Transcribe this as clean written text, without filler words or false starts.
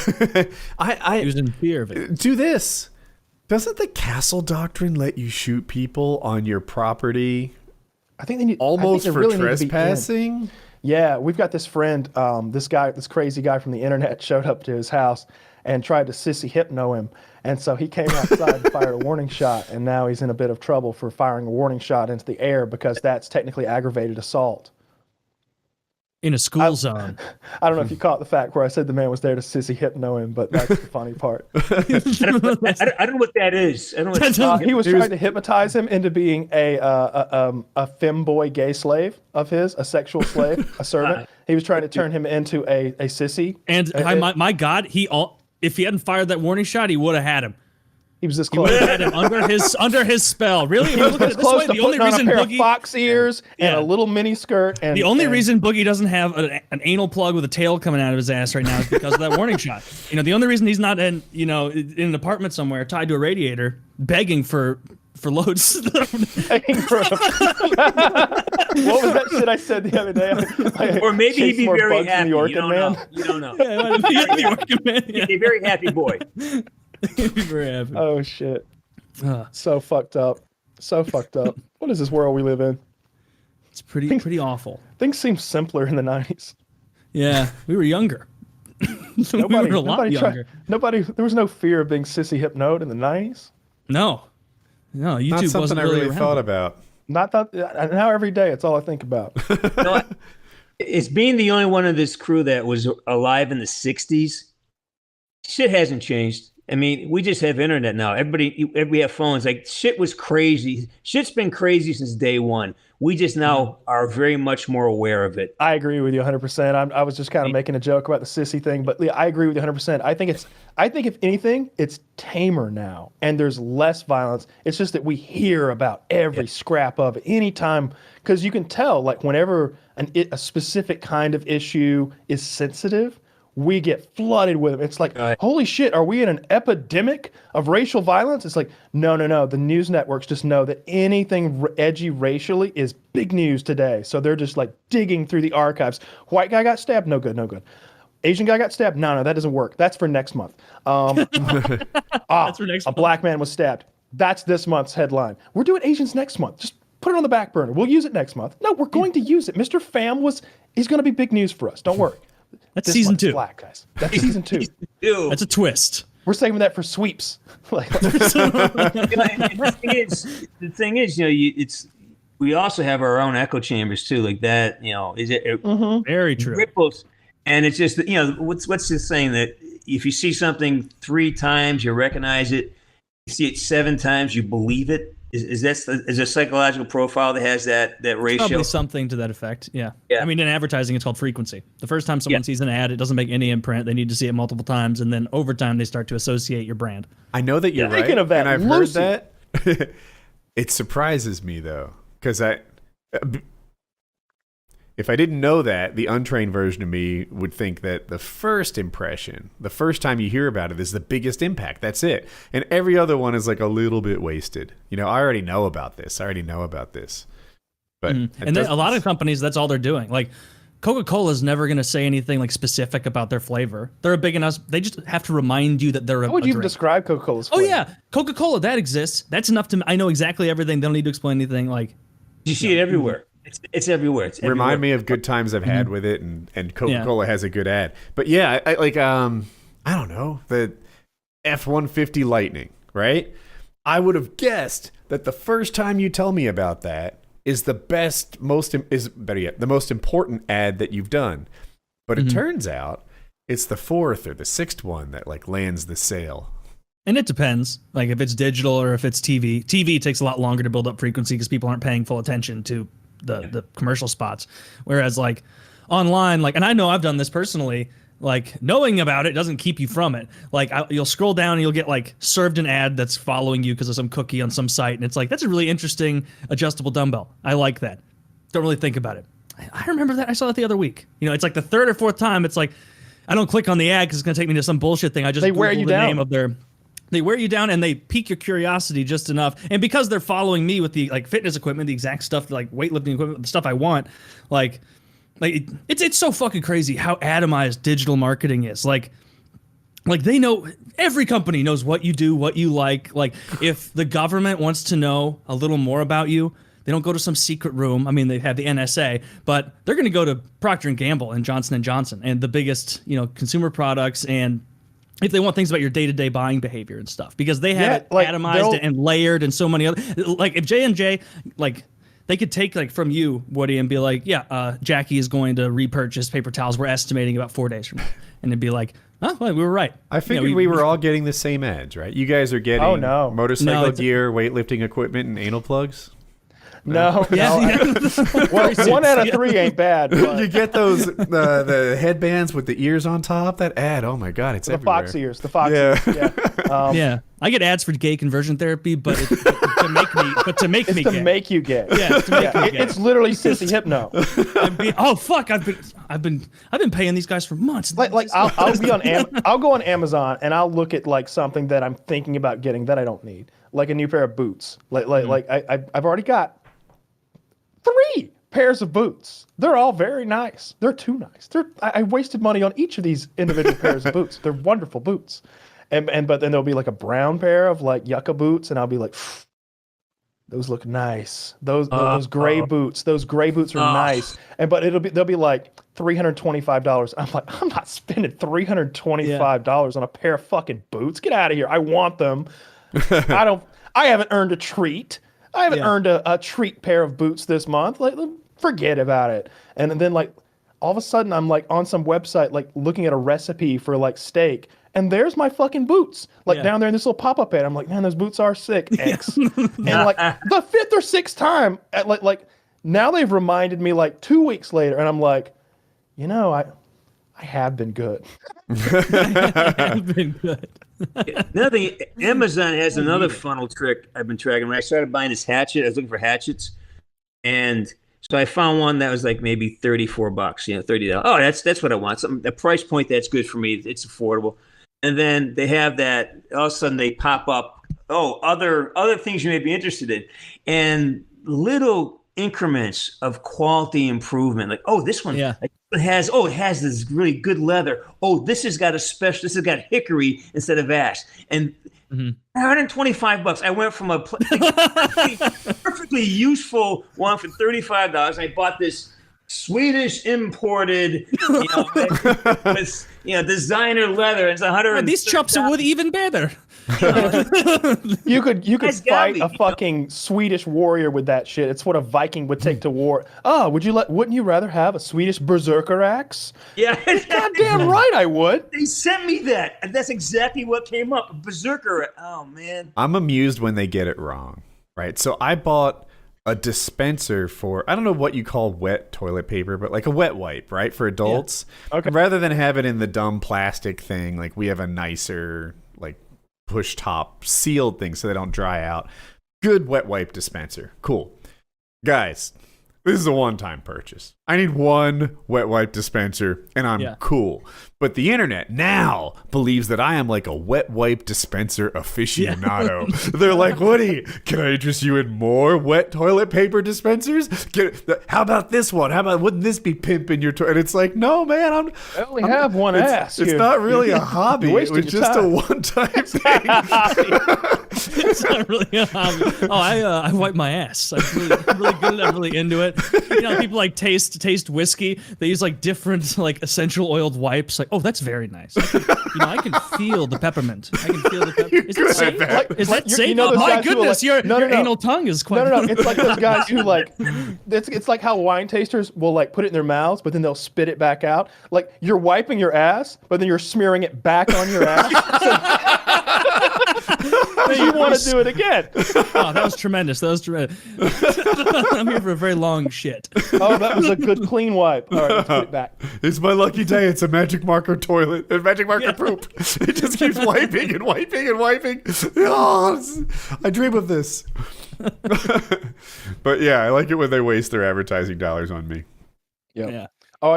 He was in fear of it. Do this. Doesn't the Hassle-doctrine let you shoot people on your property? I think they need almost they for really trespassing. Yeah, we've got this friend, this crazy guy from the internet showed up to his house and tried to Sissy hypno him. And so he came outside and fired a warning shot, and now he's in a bit of trouble for firing a warning shot into the air because that's technically aggravated assault. In a school zone. I don't know if you caught the fact where I said the man was there to Sissy hypno him, but that's the funny part. I don't know what that is. I don't know he was trying to hypnotize him into being a femboy gay slave of his, a sexual slave, a servant. He was trying to turn him into a sissy. And my God, if he hadn't fired that warning shot, he would have had him. He was this He close. would have had him under his spell. Really? He was Look at this it this close way. to The only putting on reason a pair of Boogie, fox ears and a little mini skirt. And the only reason Boogie doesn't have an anal plug with a tail coming out of his ass right now is because of that warning shot. The only reason he's not in an apartment somewhere tied to a radiator begging for loads. Begging for what was that shit I said the other day? Or maybe he'd be very happy. You don't know. The Orchid Man. Yeah. He'd be a very happy boy. He'd be very happy. Oh shit. So fucked up. So fucked up. What is this world we live in? It's pretty awful. Things seemed simpler in the 90s. Yeah, we were younger. We were a lot younger. There was no fear of being sissy hypnoed in the 90s. No, YouTube Not something wasn't I really really around. thought about. Not that now every day it's all I think about. It's being the only one of this crew that was alive in the 60s. Shit hasn't changed. I mean, we just have internet now. We have phones. Like, shit was crazy. Shit's been crazy since day one. We just now are very much more aware of it. I agree with you 100%. I was just kind of making a joke about the sissy thing, but I agree with you 100%. I think if anything, it's tamer now, and there's less violence. It's just that we hear about every scrap of it anytime, because you can tell, like, whenever a specific kind of issue is sensitive, we get flooded with them. It's like, holy shit, are we in an epidemic of racial violence? It's like, no. The news networks just know that anything edgy racially is big news today. So they're just like digging through the archives. White guy got stabbed? No good. Asian guy got stabbed? No, that doesn't work. That's for next month. That's for next month. A black man was stabbed. That's this month's headline. We're doing Asians next month. Just put it on the back burner. We'll use it next month. No, we're going to use it. Mr. Pham he's going to be big news for us. Don't worry. That's season 2. Black guys. That's season 2. That's a twist. We're saving that for sweeps. The thing is, we also have our own echo chambers too, like that. Very true. Ripples, and it's just what's this saying that if you see something 3 times, you recognize it. You see it 7 times, you believe it. Is a psychological profile that has that ratio? Probably something to that effect. Yeah. I mean, in advertising, it's called frequency. The first time someone sees an ad, it doesn't make any imprint. They need to see it multiple times, and then over time, they start to associate your brand. I know that you're right, Speaking of that, and I've Lucy. heard that. It surprises me though, because if I didn't know that, the untrained version of me would think that the first impression, the first time you hear about it, is the biggest impact. That's it. And every other one is like a little bit wasted. I already know about this. But and then a lot of companies, that's all they're doing. Like, Coca-Cola is never going to say anything like specific about their flavor. They're a big enough. They just have to remind you that they're How would you drink. describe Coca-Cola's flavor? Oh yeah, Coca-Cola, that exists. That's enough to. I know exactly everything. They don't need to explain anything. Like, you see it everywhere. It's everywhere. Remind me of good times I've had with it, and Coca-Cola has a good ad. But yeah, I don't know, the F-150 Lightning, right? I would have guessed that the first time you tell me about that is the most important ad that you've done. But it turns out it's the 4th or the 6th one that like lands the sale. And it depends, like if it's digital or if it's TV. TV takes a lot longer to build up frequency because people aren't paying full attention to the commercial spots. Whereas like online, like, and I know I've done this personally, like knowing about it doesn't keep you from it. Like you'll scroll down and you'll get like served an ad that's following you because of some cookie on some site. And it's like, that's a really interesting adjustable dumbbell. I like that. Don't really think about it. I remember that. I saw that the other week. It's like the 3rd or 4th time. It's like, I don't click on the ad because it's going to take me to some bullshit thing. I just wear you down. Name of their... They wear you down and they pique your curiosity just enough. And because they're following me with the like fitness equipment, the exact stuff, like weightlifting equipment, the stuff I want, like it's so fucking crazy how atomized digital marketing is. Like Like they know, every company knows what you do, what you like. Like if the government wants to know a little more about you, they don't go to some secret room. I mean, they have the NSA, but they're going to go to Procter & Gamble and Johnson & Johnson and the biggest, consumer products, and if they want things about your day-to-day buying behavior and stuff, because they have it atomized and layered and so many other, like if J&J, like they could take like from you, Woody, and be like, Jackie is going to repurchase paper towels. We're estimating about 4 days from now. And it'd be like, oh, well, we were right. I figured we were all getting the same ads, right? You guys are getting motorcycle gear, weightlifting equipment, and anal plugs? No. Well, 1 out of 3 ain't bad. But. You get those the headbands with the ears on top. That ad, oh my god, it's everywhere. The fox ears. Yeah. I get ads for gay conversion therapy, but to make me gay. Make you gay. Yeah, to make me gay. It's literally Sissy Hypno. I've been paying these guys for months. I'll go on Amazon and I'll look at like something that I'm thinking about getting that I don't need, like a new pair of boots. I've already got 3 pairs of boots. They're all very nice. They're too nice. I wasted money on each of these individual pairs of boots. They're wonderful boots. But then there'll be like a brown pair of like yucca boots, and I'll be like, those look nice. Those gray boots. Those gray boots are nice. But they'll be like $325. I'm like, I'm not spending $325 on a pair of fucking boots. Get out of here. I want them. I haven't earned a treat. I haven't earned a treat pair of boots this month. Like, forget about it. And then like all of a sudden I'm like on some website like looking at a recipe for like steak, and there's my fucking boots like down there in this little pop-up ad. I'm like, man, those boots are sick. X. And like the 5th or 6th time at like now they've reminded me like 2 weeks later, and I'm like, I have been good. I have been good. Another thing, Amazon has another funnel trick I've been tracking. When I started buying this hatchet, I was looking for hatchets, and so I found one that was like maybe $34, $30. Oh, that's what I want. A price point that's good for me. It's affordable. And then they have that. All of a sudden, they pop up. Oh, other things you may be interested in, and little increments of quality improvement. Like, oh, this one. It has this really good leather. Oh, this has got hickory instead of ash. And $125. I went from a perfectly useful one for $35. I bought this Swedish imported, designer leather. It's $100. These chops are wood even better. You could fight a fucking Swedish warrior with that shit. It's what a Viking would take to war. Oh, wouldn't you rather have a Swedish berserker axe? Yeah. Goddamn right I would. They sent me that. And that's exactly what came up. Berserker. Oh man. I'm amused when they get it wrong. Right. So I bought a dispenser for, I don't know what you call wet toilet paper, but like a wet wipe, right? For adults. Yeah. Okay. Rather than have it in the dumb plastic thing, like we have a nicer, like push top sealed thing so they don't dry out. Good wet wipe dispenser. Cool. Guys, this is a one-time purchase. I need one wet wipe dispenser and I'm cool. But the internet now believes that I am like a wet wipe dispenser aficionado. They're like, Woody, can I interest you in more wet toilet paper dispensers? How about this one? Wouldn't this be pimping your toilet? And it's like, no, man, I only have one ass. It's not really a hobby. It was just a one-time thing. It's not really a hobby. I wipe my ass. I'm really good. I'm really into it. People like taste whiskey. They use like different like essential oiled wipes. Like, oh, that's very nice. I can feel the peppermint. I can feel the peppermint. Is that safe? Is that safe? Oh my goodness, your anal tongue is quite. No. It's like those guys who like. It's like how wine tasters will like put it in their mouths, but then they'll spit it back out. Like you're wiping your ass, but then you're smearing it back on your ass. So you want to do it again. Oh, that was tremendous. I'm here for a very long shit. Oh, that was a good clean wipe. All right, let's put it back. It's my lucky day. It's a magic marker toilet. A magic marker poop. It just keeps wiping and wiping and wiping. Oh, I dream of this. But yeah, I like it when they waste their advertising dollars on me. Yeah.